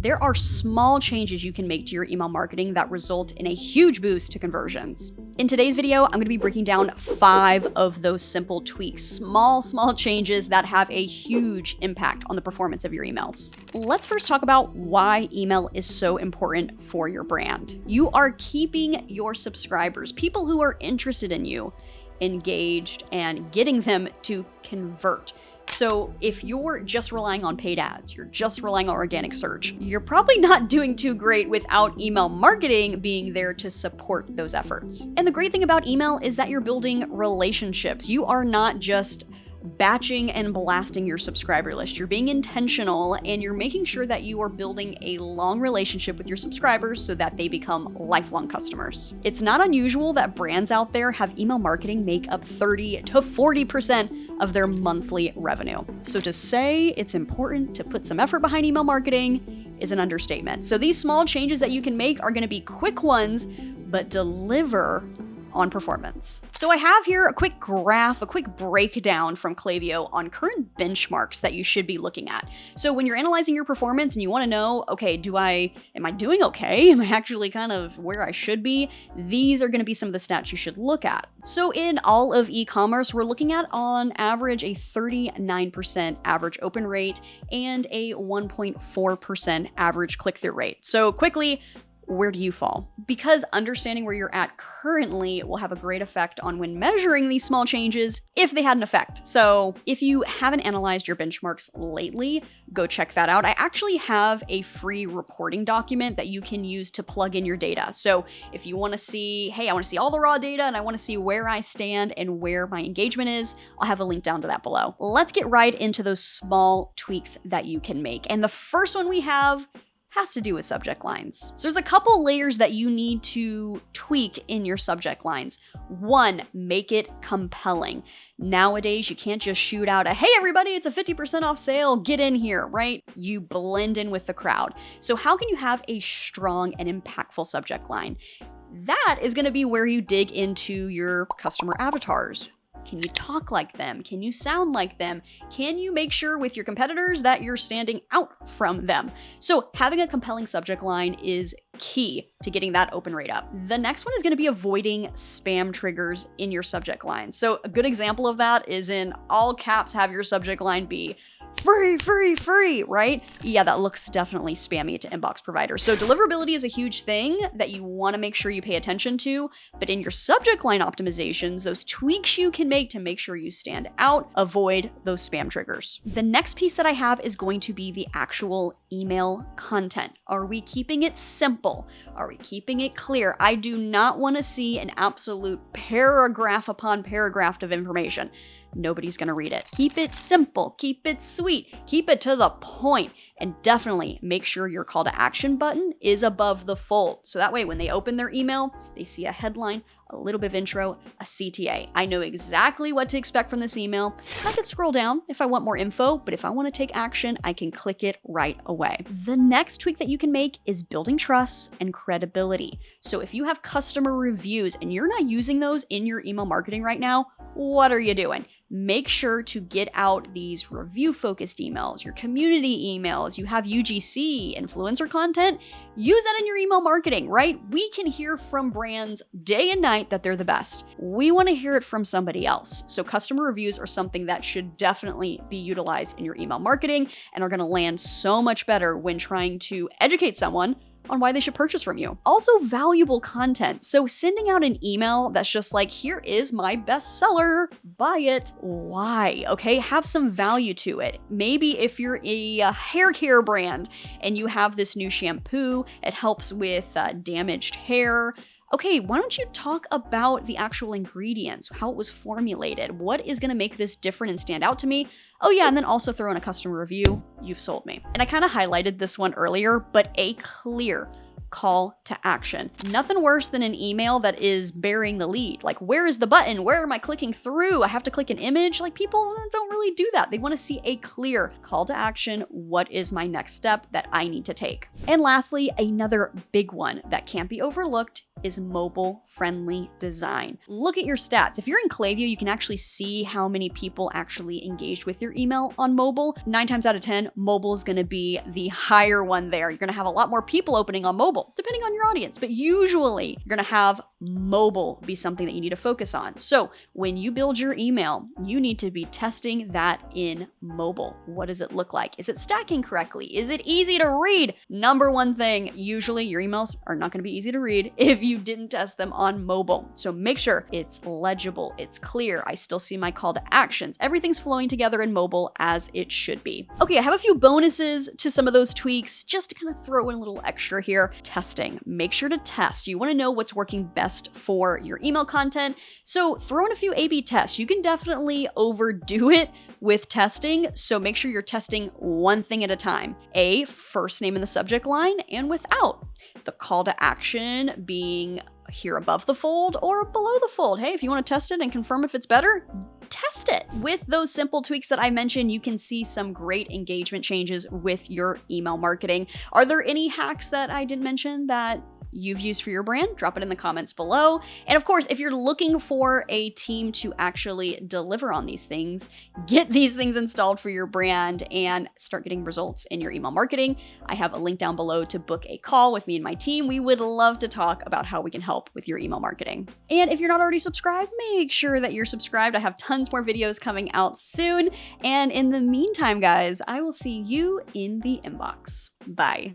There are small changes you can make to your email marketing that result in a huge boost to conversions. In today's video, I'm going to be breaking down 5 of those simple tweaks, small changes that have a huge impact on the performance of your emails. Let's first talk about why email is so important for your brand. You are keeping your subscribers, people who are interested in you, engaged and getting them to convert. So if you're just relying on paid ads, you're just relying on organic search, you're probably not doing too great without email marketing being there to support those efforts. And the great thing about email is that you're building relationships. You are not just batching and blasting your subscriber list. You're being intentional and you're making sure that you are building a long relationship with your subscribers so that they become lifelong customers. It's not unusual that brands out there have email marketing make up 30 to 40% of their monthly revenue. So to say it's important to put some effort behind email marketing is an understatement. So these small changes that you can make are going to be quick ones, but deliver on performance. So I have here a quick graph, a quick breakdown from Klaviyo on current benchmarks that you should be looking at. So when you're analyzing your performance and you want to know, okay, am I doing okay? Am I actually kind of where I should be? These are going to be some of the stats you should look at. So in all of e-commerce, we're looking at on average a 39% average open rate and a 1.4% average click-through rate. So quickly, where do you fall? Because understanding where you're at currently will have a great effect on when measuring these small changes, if they had an effect. So if you haven't analyzed your benchmarks lately, go check that out. I actually have a free reporting document that you can use to plug in your data. So if you want to see, hey, I want to see all the raw data and I want to see where I stand and where my engagement is, I'll have a link down to that below. Let's get right into those small tweaks that you can make. And the first one we have has to do with subject lines. So there's a couple layers that you need to tweak in your subject lines. 1, make it compelling. Nowadays, you can't just shoot out a, hey everybody, it's a 50% off sale, get in here, right? You blend in with the crowd. So how can you have a strong and impactful subject line? That is gonna be where you dig into your customer avatars. Can you talk like them? Can you sound like them? Can you make sure with your competitors that you're standing out from them? So having a compelling subject line is key to getting that open rate up. The next one is going to be avoiding spam triggers in your subject line. So a good example of that is in all caps, have your subject line be free, free, free, right? Yeah, that looks definitely spammy to inbox providers. So deliverability is a huge thing that you want to make sure you pay attention to, but in your subject line optimizations, those tweaks you can make to make sure you stand out, avoid those spam triggers. The next piece that I have is going to be the actual email content. Are we keeping it simple? Are we keeping it clear? I do not want to see an absolute paragraph upon paragraph of information. Nobody's gonna read it. Keep it simple, keep it sweet, keep it to the point, and definitely make sure your call to action button is above the fold. So that way when they open their email, they see a headline, a little bit of intro, a CTA. I know exactly what to expect from this email. I can scroll down if I want more info, but if I want to take action, I can click it right away. The next tweak that you can make is building trust and credibility. So if you have customer reviews and you're not using those in your email marketing right now, what are you doing? Make sure to get out these review-focused emails, your community emails, you have UGC, influencer content, use that in your email marketing, right? We can hear from brands day and night that they're the best. We want to hear it from somebody else. So customer reviews are something that should definitely be utilized in your email marketing and are going to land so much better when trying to educate someone on why they should purchase from you. Also, valuable content. So sending out an email that's just like, here is my bestseller, buy it. Why? Okay, have some value to it. Maybe if you're a hair care brand and you have this new shampoo, it helps with damaged hair. Okay, why don't you talk about the actual ingredients, how it was formulated, what is gonna make this different and stand out to me? Oh yeah, and then also throw in a customer review, you've sold me. And I kind of highlighted this one earlier, but a clear call to action. Nothing worse than an email that is burying the lead. Like, where is the button? Where am I clicking through? I have to click an image. Like, people don't really do that. They want to see a clear call to action. What is my next step that I need to take? And lastly, another big one that can't be overlooked is mobile-friendly design. Look at your stats. If you're in Klaviyo, you can actually see how many people actually engaged with your email on mobile. 9 times out of 10, mobile is gonna be the higher one there. You're gonna have a lot more people opening on mobile, depending on your audience, but usually you're gonna have mobile be something that you need to focus on. So when you build your email, you need to be testing that in mobile. What does it look like? Is it stacking correctly? Is it easy to read? Number one thing, usually your emails are not going to be easy to read if you didn't test them on mobile. So make sure it's legible, it's clear. I still see my call to actions. Everything's flowing together in mobile as it should be. Okay, I have a few bonuses to some of those tweaks just to kind of throw in a little extra here. Testing. Make sure to test. You want to know what's working best for your email content. So throw in a few A/B tests. You can definitely overdo it with testing, so make sure you're testing one thing at a time. A, first name in the subject line and without. The call to action being here above the fold or below the fold. Hey, if you want to test it and confirm if it's better, test it. With those simple tweaks that I mentioned, you can see some great engagement changes with your email marketing. Are there any hacks that I didn't mention that you've used for your brand? Drop it in the comments below. And of course, if you're looking for a team to actually deliver on these things, get these things installed for your brand and start getting results in your email marketing, I have a link down below to book a call with me and my team. We would love to talk about how we can help with your email marketing. And if you're not already subscribed, make sure that you're subscribed. I have tons more videos coming out soon. And in the meantime, guys, I will see you in the inbox. Bye.